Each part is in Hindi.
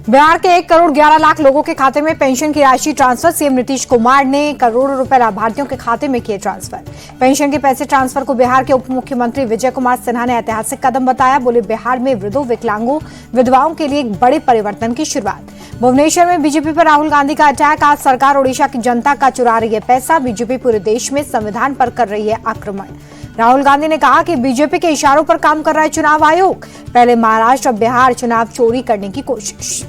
बिहार के 1,11,00,000 लोगों के खाते में पेंशन की राशि ट्रांसफर। सीएम नीतीश कुमार ने करोड़ों रुपए लाभार्थियों के खाते में किए ट्रांसफर। पेंशन के पैसे ट्रांसफर को बिहार के उप मुख्यमंत्री विजय कुमार सिन्हा ने ऐतिहासिक कदम बताया। बोले, बिहार में वृद्धों, विकलांगों, विधवाओं के लिए एक बड़े परिवर्तन की शुरुआत। भुवनेश्वर में बीजेपी पर राहुल गांधी का अटैक। आज सरकार ओडिशा की जनता का चुरा रही है पैसा। बीजेपी पूरे देश में संविधान पर कर रही है आक्रमण। राहुल गांधी ने कहा कि बीजेपी के इशारों पर काम कर रहा है चुनाव आयोग। पहले महाराष्ट्र, अब बिहार चुनाव चोरी करने की कोशिश।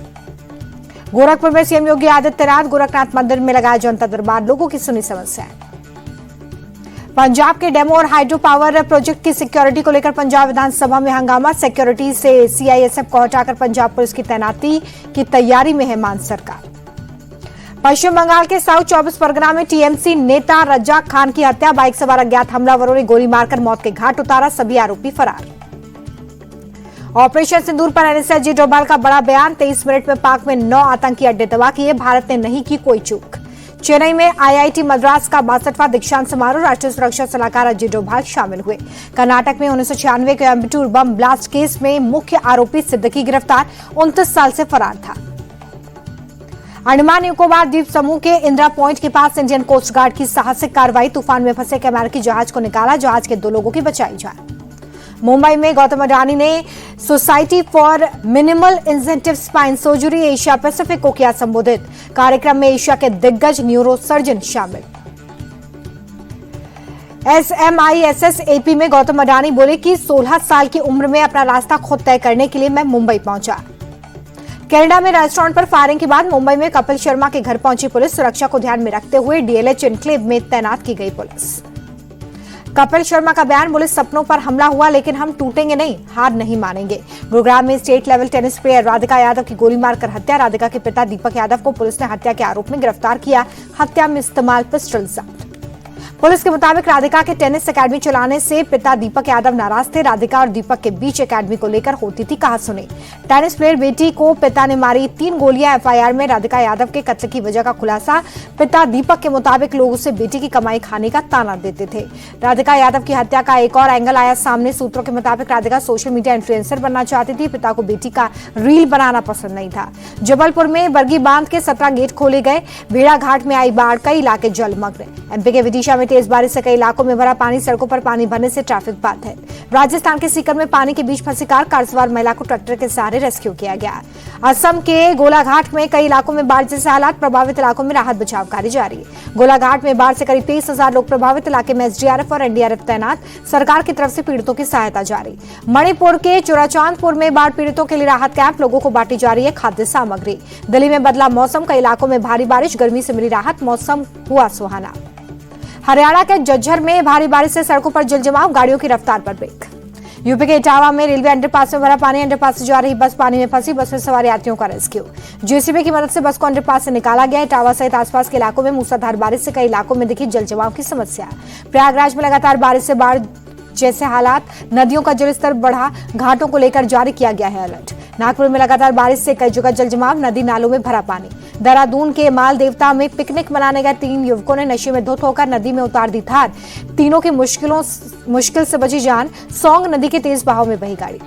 गोरखपुर में सीएम योगी आदित्यनाथ गोरखनाथ मंदिर में लगाया जनता दरबार, लोगों की सुनी समस्याएं। पंजाब के डेमो और हाइड्रो पावर प्रोजेक्ट की सिक्योरिटी को लेकर पंजाब विधानसभा में हंगामा। सिक्योरिटी से सीआईएसएफ को हटाकर पंजाब पुलिस की तैनाती की तैयारी में है मान सरकार। पश्चिम बंगाल के साउथ 24 परगना में टीएमसी नेता रज्जाक खान की हत्या। बाइक सवार अज्ञात हमलावरों ने गोली मारकर मौत के घाट उतारा। सभी आरोपी फरार। ऑपरेशन सिंदूर पर एनएसए अजीत डोभाल का बड़ा बयान। 23 मिनट में पाक में 9 आतंकी अड्डे तबाह किए। भारत ने नहीं की कोई चूक। चेन्नई में आईआईटी मद्रास का 62वां दीक्षांत समारोह। राष्ट्रीय सुरक्षा सलाहकार अजीत डोभाल शामिल हुए। कर्नाटक में 1996 के एम्बिट्यूर बम ब्लास्ट केस में मुख्य आरोपी सिद्दीकी गिरफ्तार, 29 साल से फरार था। अंडमान निकोबार द्वीप समूह के इंदिरा पॉइंट के पास इंडियन कोस्ट गार्ड की साहसिक कार्रवाई। तूफान में फंसे एक अमेरिकी जहाज को निकाला। जहाज के 2 लोगों की बचाई जान। मुंबई में गौतम अडानी ने society for minimal incentive spine surgery Asia Pacific को किया संबोधित। कार्यक्रम में एशिया के दिग्गज न्यूरोसर्जन शामिल। SMISS AP में गौतम अडानी बोले कि 16 साल की उम्र में अपना रास्ता खुद तय करने के लिए मैं मुंबई पहुंचा। कनाडा में रेस्टोरेंट पर फायरिंग के बाद मुंबई में कपिल शर्मा के घर पहुंची पुलिस। सुरक्षा को ध्यान में रखते हुए डीएलएच एन्क्लेव में तैनात की गई पुलिस। कपिल शर्मा का बयान, बोले सपनों पर हमला हुआ लेकिन हम टूटेंगे नहीं, हार नहीं मानेंगे। गुरुग्राम में state level tennis player Radhika Yadav की गोली मारकर हत्या। राधिका के पिता दीपक यादव को पुलिस ने हत्या के आरोप में गिरफ्तार किया। हत्या में इस्तेमाल पिस्टल जब्त। पुलिस के मुताबिक राधिका के टेनिस एकेडमी चलाने से पिता दीपक यादव नाराज थे। राधिका और दीपक के बीच एकेडमी को लेकर होती थी कहासुनी। टेनिस प्लेयर बेटी को पिता ने मारी 3 गोलियां। एफआईआर में राधिका यादव के कत्ल की वजह का खुलासा। पिता दीपक के मुताबिक लोग उसे बेटी की कमाई खाने का ताना देते थे। राधिका यादव की हत्या का एक और एंगल आया सामने। सूत्रों के मुताबिक राधिका सोशल मीडिया इन्फ्लुएंसर बनना चाहती थी। पिता को बेटी का रील बनाना पसंद नहीं था। जबलपुर में बरगी बांध के 17 गेट खोले गए। भेड़ाघाट में आई बाढ़, कई इलाके जलमग्न। एमपी के विदिशा में तेज बारिश से कई इलाकों में भरा पानी। सड़कों पर पानी भरने से ट्रैफिक बाधित है। राजस्थान के सीकर में पानी के बीच फंसी कार सवार महिला को ट्रैक्टर के सहारे रेस्क्यू किया गया। असम के गोलाघाट में कई इलाकों में बाढ़ जैसे हालात। प्रभावित इलाकों में राहत बचाव कार्य जारी है। गोलाघाट में बाढ़ से करीब 23,000 लोग प्रभावित। इलाके में एसडीआरएफ और एनडीआरएफ तैनात। सरकार की तरफ से पीड़ितों की सहायता जारी। मणिपुर के चोराचांदपुर में बाढ़ पीड़ितों के लिए राहत कैंप। लोगों को बांटी जा रही है खाद्य सामग्री। दिल्ली में बदला मौसम। कई इलाकों में भारी बारिश, गर्मी से मिली राहत। मौसम हुआ सुहाना। हरियाणा के झज्जर में भारी बारिश से सड़कों पर जलजमाव, गाड़ियों की रफ्तार पर ब्रेक। यूपी के इटावा में रेलवे अंडरपास में भरा पानी। अंडरपास से जा रही बस पानी में फंसी। बस में सवार यात्रियों का रेस्क्यू। जेसीबी की मदद से बस को अंडरपास से निकाला गया। इटावा सहित आसपास के इलाकों में मूसलाधार बारिश से कई इलाकों में दिखी जलजमाव की समस्या। प्रयागराज में लगातार बारिश से बाढ़ जैसे हालात। नदियों का जलस्तर बढ़ा। घाटों को लेकर जारी किया गया है अलर्ट। नागपुर में लगातार बारिश से कई जगह जलजमाव। नदी नालों में भरा पानी। देहरादून के माल देवता में पिकनिक मनाने गए 3 युवकों ने नशे में धुत होकर नदी में उतार दी थार। तीनों की मुश्किल से बची जान। सौंग नदी के तेज बहाव में बही गाड़ी।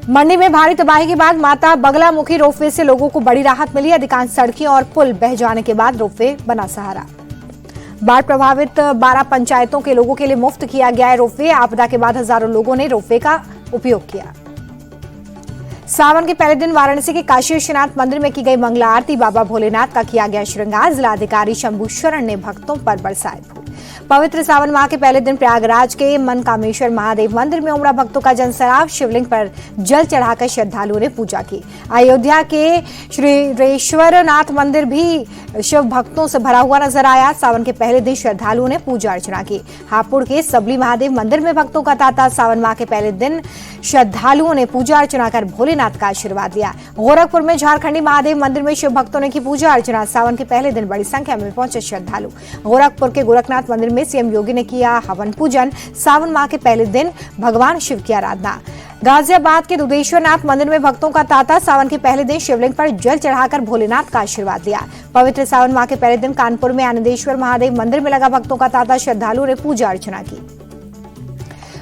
मंडी में भारी तबाही के बाद माता बगलामुखी रोपवे से लोगों को बड़ी राहत मिली। अधिकांश सड़कें और पुल बह जाने के बाद रोपवे बना सहारा। बाढ़ प्रभावित 12 पंचायतों के लोगों के लिए मुफ्त किया गया है रोपवे। आपदा के बाद हजारों लोगों ने रोपवे का उपयोग किया। सावन के पहले दिन वाराणसी के काशी विश्वनाथ मंदिर में की गई मंगला आरती। बाबा भोलेनाथ का किया गया श्रृंगार। जिलाधिकारी शंभू शरण ने भक्तों पर बरसाए फूल। पवित्र सावन माह के पहले दिन प्रयागराज के मनकामेश्वर महादेव मंदिर में उमड़ा भक्तों का जनसैलाब। शिवलिंग पर जल चढ़ाकर श्रद्धालुओं ने पूजा की। अयोध्या के श्रीरेश्वरनाथ मंदिर भी शिव भक्तों से भरा हुआ नजर आया। सावन के पहले दिन श्रद्धालुओं ने पूजा अर्चना की। हापुड़ के सबली महादेव मंदिर में भक्तों का तांता। सावन माह के पहले दिन श्रद्धालुओं ने पूजा अर्चना कर भोलेनाथ का आशीर्वाद लिया। गोरखपुर में झारखंडी महादेव मंदिर में शिव भक्तों ने की पूजा अर्चना। सावन के पहले दिन बड़ी संख्या में पहुंचे श्रद्धालु। गोरखपुर के गोरखनाथ मंदिर में सीएम योगी ने किया हवन पूजन। सावन माह के पहले दिन भगवान शिव की आराधना। गाजियाबाद के दुधेश्वरनाथ मंदिर में भक्तों का तांता। सावन के पहले दिन शिवलिंग पर जल चढ़ाकर भोलेनाथ का आशीर्वाद लिया। पवित्र सावन माह के पहले दिन कानपुर में आनंदेश्वर महादेव मंदिर में लगा भक्तों का तांता। श्रद्धालुओं ने पूजा अर्चना की।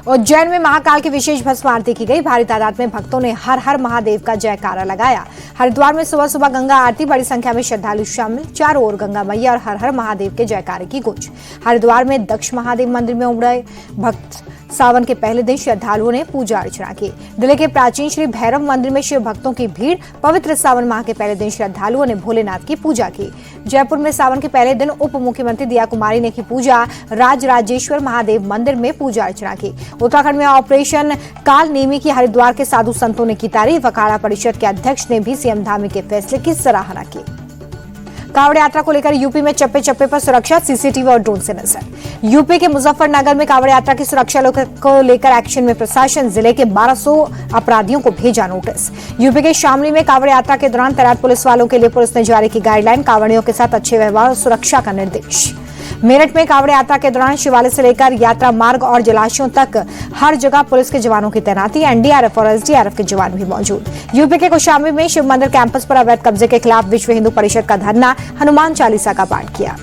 उज्जैन में महाकाल की विशेष भस्म आरती की गई। भारी तादाद में भक्तों ने हर हर महादेव का जयकारा लगाया। हरिद्वार में सुबह सुबह गंगा आरती, बड़ी संख्या में श्रद्धालु शामिल। चारों ओर गंगा मैया और हर हर महादेव के जयकारे की गूंज। हरिद्वार में दक्ष महादेव मंदिर में उमड़े भक्त। सावन के पहले दिन श्रद्धालुओं ने पूजा अर्चना की। दिल्ली के प्राचीन श्री भैरव मंदिर में शिव भक्तों की भीड़। पवित्र सावन माह के पहले दिन श्रद्धालुओं ने भोलेनाथ की पूजा की। जयपुर में सावन के पहले दिन उप मुख्यमंत्री दिया कुमारी ने की पूजा। राजराजेश्वर महादेव मंदिर में पूजा अर्चना की। उत्तराखंड में ऑपरेशन काल नेमी की हरिद्वार के साधु संतों ने की तारीफ। अखाड़ा परिषद के अध्यक्ष ने भी सीएम धामी के फैसले की सराहना की। कांवड़ यात्रा को लेकर यूपी में चप्पे चप्पे पर सुरक्षा, सीसीटीवी और ड्रोन से नजर। यूपी के मुजफ्फरनगर में कांवड़ यात्रा की सुरक्षा को लेकर एक्शन में प्रशासन। जिले के 1200 अपराधियों को भेजा नोटिस। यूपी के शामली में कांवड़ यात्रा के दौरान तैनात पुलिस वालों के लिए पुलिस ने जारी की गाइडलाइन। कांवड़ियों के साथ अच्छे व्यवहार और सुरक्षा का निर्देश। मेरठ में कांवड़ यात्रा के दौरान शिवालय से लेकर यात्रा मार्ग और जलाशयों तक हर जगह पुलिस के जवानों की तैनाती। एनडीआरएफ और एसडीआरएफ के जवान भी मौजूद। यूपी के कौशाम्बी में शिव मंदिर कैंपस पर अवैध कब्जे के खिलाफ विश्व हिंदू परिषद का धरना। हनुमान चालीसा का पाठ किया।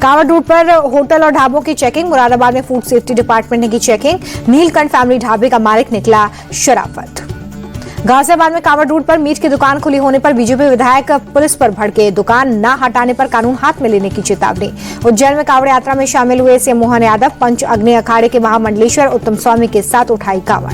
कांवड़ रूट पर होटल और ढाबों की चेकिंग। मुरादाबाद में फूड सेफ्टी डिपार्टमेंट ने की चेकिंग। नीलकंठ फैमिली ढाबे का मालिक निकला शराफत। गाजियाबाद में कांवड़ रूट पर मीट की दुकान खुली होने पर बीजेपी विधायक पुलिस पर भड़के। दुकान न हटाने पर कानून हाथ में लेने की चेतावनी। उज्जैन में कांवड़ यात्रा में शामिल हुए सीएम मोहन यादव। पंच अग्नि अखाड़े के महामंडलेश्वर उत्तम स्वामी के साथ उठाई कांवड़।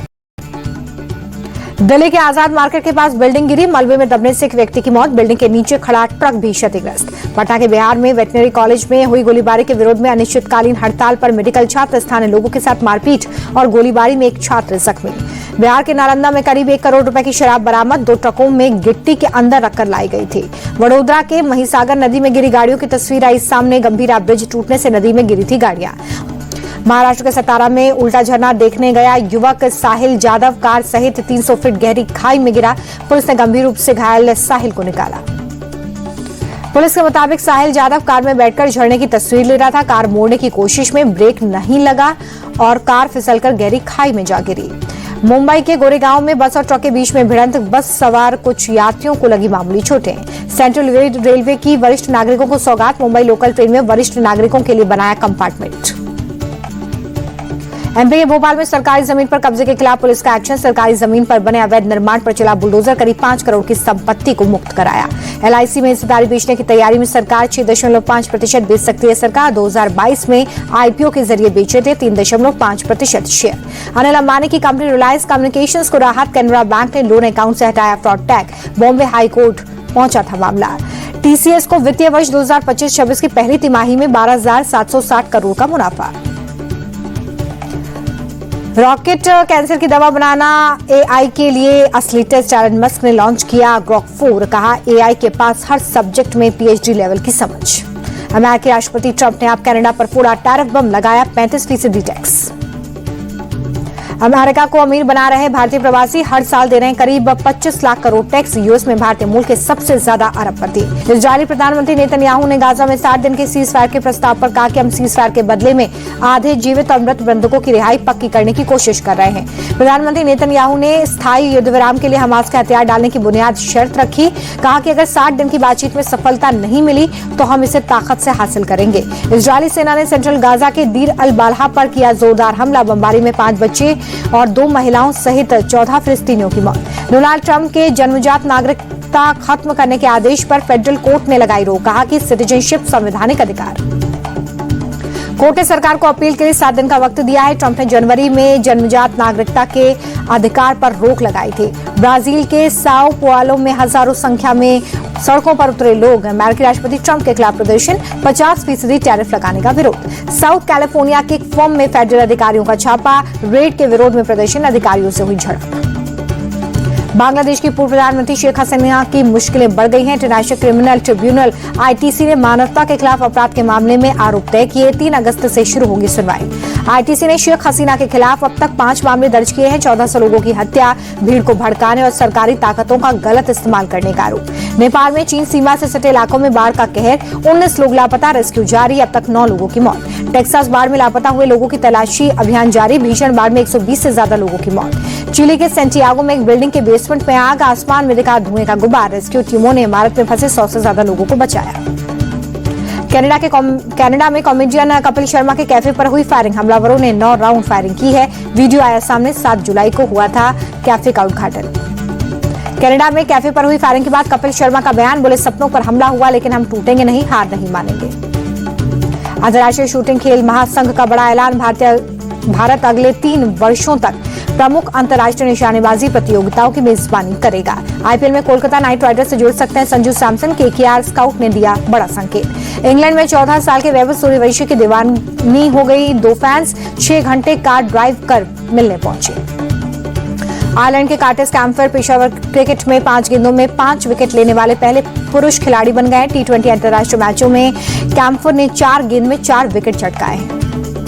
दिल्ली के आजाद मार्केट के पास बिल्डिंग गिरी। मलबे में दबने से एक व्यक्ति की मौत। बिल्डिंग के नीचे खड़ा ट्रक भी क्षतिग्रस्त। पटना के बिहार में वेटनरी कॉलेज में हुई गोलीबारी के विरोध में अनिश्चितकालीन हड़ताल पर मेडिकल छात्र। स्थानीय लोगों के साथ मारपीट और गोलीबारी में एक छात्र जख्मी। बिहार के नालंदा में करीब 1 करोड़ रुपए की शराब बरामद। 2 ट्रकों में गिट्टी के अंदर रखकर लाई गई थी। वडोदरा के महिसागर नदी में गिरी गाड़ियों की तस्वीर आई सामने। गंभीरा ब्रिज टूटने से नदी में गिरी थी गाड़ियां। महाराष्ट्र के सतारा में उल्टा झरना देखने गया युवक साहिल जादव कार सहित 300 फीट गहरी खाई में गिरा। पुलिस ने गंभीर रूप से घायल साहिल को निकाला। पुलिस के मुताबिक साहिल जादव कार में बैठकर झरने की तस्वीर ले रहा था। कार मोड़ने की कोशिश में ब्रेक नहीं लगा और कार फिसलकर गहरी खाई में जा गिरी। मुंबई के गोरेगांव में बस और ट्रक के बीच में भिड़ंत। बस सवार कुछ यात्रियों को लगी मामूली चोटें। सेंट्रल रेलवे की वरिष्ठ नागरिकों को सौगात। मुंबई लोकल ट्रेन में वरिष्ठ नागरिकों के लिए बनाया कंपार्टमेंट। एमपी के भोपाल में सरकारी जमीन पर कब्जे के खिलाफ पुलिस का एक्शन। सरकारी जमीन पर बने अवैध निर्माण पर चला बुलडोजर। करीब 5 करोड़ की संपत्ति को मुक्त कराया। एलआईसी में हिस्सेदारी बेचने की तैयारी में सरकार। 6.5% बेच सकती है सरकार। 2022 में आईपीओ के जरिए बेचे थे 3.5% शेयर। अनिल अंबानी की कंपनी रिलायंस कम्युनिकेशंस को राहत। कैनरा बैंक ने लोन अकाउंट से हटाया फ्रॉड टैग। बॉम्बे हाईकोर्ट पहुंचा था मामला। टीसीएस को वित्तीय वर्ष 2025-26 की पहली तिमाही में 12,760 करोड़ का मुनाफा। रॉकेट कैंसर की दवा बनाना एआई के लिए असली टेस्ट। एलन मस्क ने लॉन्च किया ग्रॉक 4। कहा एआई के पास हर सब्जेक्ट में पीएचडी लेवल की समझ। अमेरिकी राष्ट्रपति ट्रंप ने अब कनाडा पर फोड़ा टैरिफ बम। लगाया 35% टैक्स। अमेरिका को अमीर बना रहे भारतीय प्रवासी। हर साल दे रहे हैं करीब 25 लाख करोड़ टैक्स। यूएस में भारतीय मूल के सबसे ज्यादा अरबपति। इजरायली प्रधानमंत्री नेतन्याहू ने गाजा में 60 दिन के सीज फायर के प्रस्ताव पर कहा कि हम सीज फायर के बदले में आधे जीवित और मृत बंधकों की रिहाई पक्की करने की कोशिश कर रहे हैं। प्रधानमंत्री नेतन्याहू ने स्थायी युद्ध विराम के लिए हमास के हथियार डालने की बुनियाद शर्त रखी। कहा कि अगर 60 दिन की बातचीत में सफलता नहीं मिली तो हम इसे ताकत से हासिल करेंगे। इजरायली सेना ने सेंट्रल गाजा के दीर अल बालहा पर किया जोरदार हमला। बमबारी में 5 बच्चे और 2 महिलाओं सहित 14 फिलिस्तीनियों की मौत। डोनाल्ड ट्रंप के जन्मजात नागरिकता खत्म करने के आदेश पर फेडरल कोर्ट ने लगाई रोक। कहा कि सिटीजनशिप संवैधानिक अधिकार। कोर्ट ने सरकार को अपील के लिए 7 दिन का वक्त दिया है। ट्रंप ने जनवरी में जन्मजात नागरिकता के अधिकार पर रोक लगाई थी। ब्राजील के साओ पाउलो में हजारों संख्या में सड़कों पर उतरे लोग। अमेरिकी राष्ट्रपति ट्रंप के खिलाफ प्रदर्शन। 50% टैरिफ लगाने का विरोध। साउथ कैलिफोर्निया के एक फर्म में फेडरल अधिकारियों का छापा। रेड के विरोध में प्रदर्शन। अधिकारियों से हुई झड़प। बांग्लादेश की पूर्व प्रधानमंत्री शेख हसीना की मुश्किलें बढ़ गई हैं। इंटरनेशनल क्रिमिनल ट्रिब्यूनल आईटीसी ने मानवता के खिलाफ अपराध के मामले में आरोप तय किए। 3 अगस्त से शुरू होगी सुनवाई। आईटीसी ने शेख हसीना के खिलाफ अब तक 5 मामले दर्ज किए हैं। 1400 लोगों की हत्या, भीड़ को भड़काने और सरकारी ताकतों का गलत इस्तेमाल करने का आरोप। नेपाल में चीन सीमा से सटे इलाकों में बाढ़ का कहर। 19 लोग लापता। रेस्क्यू जारी। अब तक 9 लोगों की मौत। टेक्सास बाढ़ में लापता हुए लोगों की तलाशी अभियान जारी। भीषण बाढ़ में 120 से ज्यादा लोगों की मौत। चिली के सेंटियागो में एक बिल्डिंग के बेसमेंट में आग। आसमान में दिखा धुएं का गुबार। रेस्क्यू टीमों ने इमारत में फंसे 100 से ज्यादा लोगों को बचाया। कनाडा में कॉमेडियन कपिल शर्मा के कैफे पर हुई फायरिंग। हमलावरों ने 9 राउंड फायरिंग की है। वीडियो आया सामने। 7 जुलाई को हुआ था कैफे का उद्घाटन। कनाडा में कैफे पर हुई फायरिंग के बाद कपिल शर्मा का बयान, बोले सपनों पर हमला हुआ लेकिन हम टूटेंगे नहीं, हार नहीं मानेंगे। अंतर्राष्ट्रीय शूटिंग खेल महासंघ का बड़ा ऐलान। भारत अगले 3 वर्षों तक प्रमुख अंतर्राष्ट्रीय निशानेबाजी प्रतियोगिताओं की मेजबानी करेगा। आईपीएल में कोलकाता नाइट राइडर्स से जुड़ सकते हैं संजू सैमसन। केकेआर स्काउट ने दिया बड़ा संकेत। इंग्लैंड में 14 साल के वैभव सूर्यवंशी की दीवानी हो गई 2 फैंस। 6 घंटे कार ड्राइव कर मिलने पहुंचे। आयरलैंड के कार्टिस कैम्फर पेशावर क्रिकेट में 5 गेंदों में 5 विकेट लेने वाले पहले पुरुष खिलाड़ी बन गए। T20 अंतर्राष्ट्रीय मैचों में कैम्फर ने 4 गेंद में 4 विकेट चटकाए हैं।